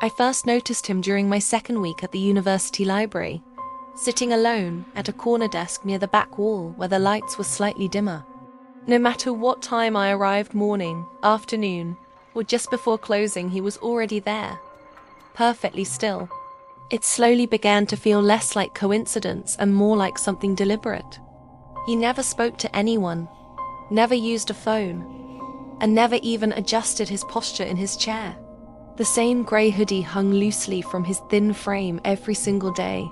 I first noticed him during my second week at the university library, sitting alone at a corner desk near the back wall where the lights were slightly dimmer. No matter what time I arrived, morning, afternoon, or just before closing, he was already there, perfectly still. It slowly began to feel less like coincidence and more like something deliberate. He never spoke to anyone, never used a phone, and never even adjusted his posture in his chair. The same grey hoodie hung loosely from his thin frame every single day,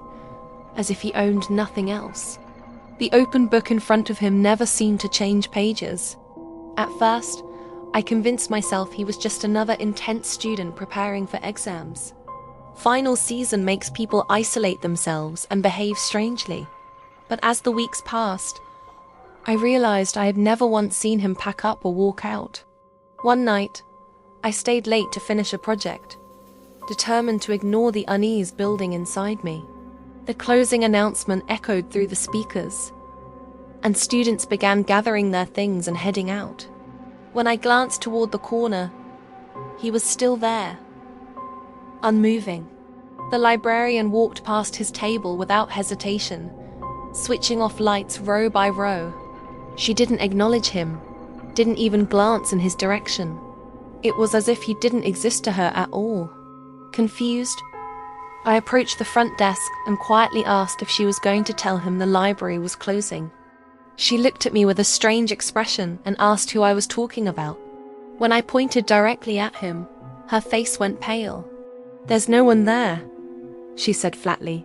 as if he owned nothing else. The open book in front of him never seemed to change pages. At first, I convinced myself he was just another intense student preparing for exams. Final season makes people isolate themselves and behave strangely. But as the weeks passed, I realized I had never once seen him pack up or walk out. One night, I stayed late to finish a project, determined to ignore the unease building inside me. The closing announcement echoed through the speakers, and students began gathering their things and heading out. When I glanced toward the corner, he was still there, unmoving. The librarian walked past his table without hesitation, switching off lights row by row. She didn't acknowledge him, didn't even glance in his direction. It was as if he didn't exist to her at all. Confused, I approached the front desk and quietly asked if she was going to tell him the library was closing. She looked at me with a strange expression and asked who I was talking about. When I pointed directly at him, her face went pale. "There's no one there," she said flatly,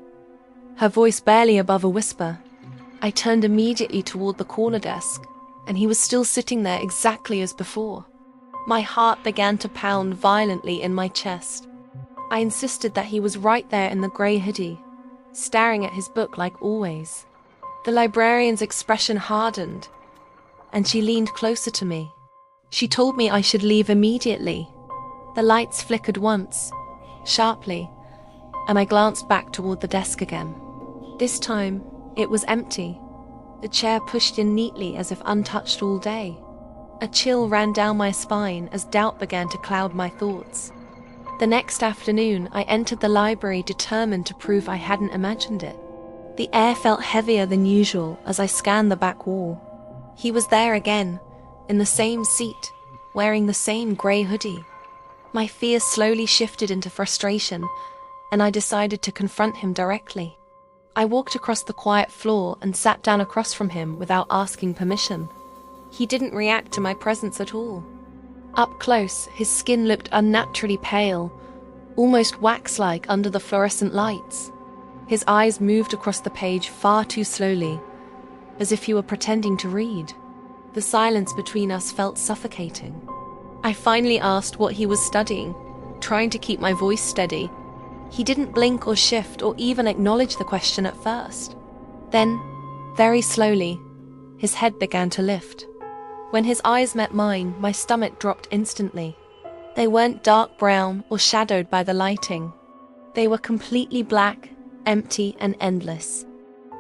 her voice barely above a whisper. I turned immediately toward the corner desk, and he was still sitting there exactly as before. My heart began to pound violently in my chest. I insisted that he was right there in the grey hoodie, staring at his book like always. The librarian's expression hardened, and she leaned closer to me. She told me I should leave immediately. The lights flickered once, sharply, and I glanced back toward the desk again. This time, it was empty, the chair pushed in neatly as if untouched all day. A chill ran down my spine as doubt began to cloud my thoughts. The next afternoon, I entered the library determined to prove I hadn't imagined it. The air felt heavier than usual as I scanned the back wall. He was there again, in the same seat, wearing the same grey hoodie. My fear slowly shifted into frustration, and I decided to confront him directly. I walked across the quiet floor and sat down across from him without asking permission. He didn't react to my presence at all. Up close, his skin looked unnaturally pale, almost wax-like under the fluorescent lights. His eyes moved across the page far too slowly, as if he were pretending to read. The silence between us felt suffocating. I finally asked what he was studying, trying to keep my voice steady. He didn't blink or shift or even acknowledge the question at first. Then, very slowly, his head began to lift. When his eyes met mine, my stomach dropped instantly. They weren't dark brown or shadowed by the lighting. They were completely black, empty, and endless.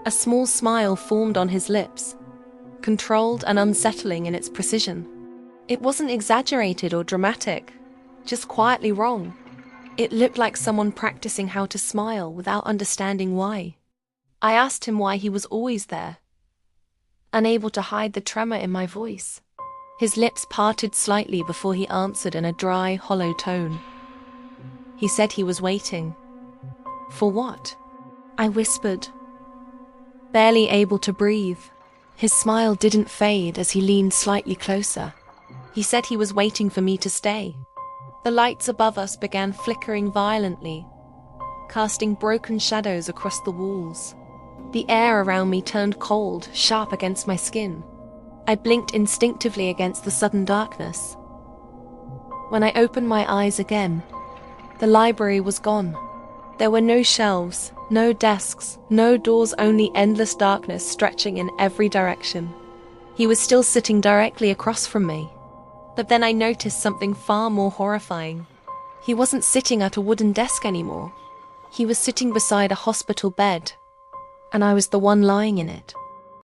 A small smile formed on his lips, controlled and unsettling in its precision. It wasn't exaggerated or dramatic, just quietly wrong. It looked like someone practicing how to smile without understanding why. I asked him why he was always there, unable to hide the tremor in my voice. His lips parted slightly before he answered in a dry, hollow tone. He said he was waiting. For what? I whispered, barely able to breathe. His smile didn't fade as he leaned slightly closer. He said he was waiting for me to stay. The lights above us began flickering violently, casting broken shadows across the walls. The air around me turned cold, sharp against my skin. I blinked instinctively against the sudden darkness. When I opened my eyes again, the library was gone. There were no shelves, no desks, no doors, only endless darkness stretching in every direction. He was still sitting directly across from me. But then I noticed something far more horrifying. He wasn't sitting at a wooden desk anymore. He was sitting beside a hospital bed, and I was the one lying in it.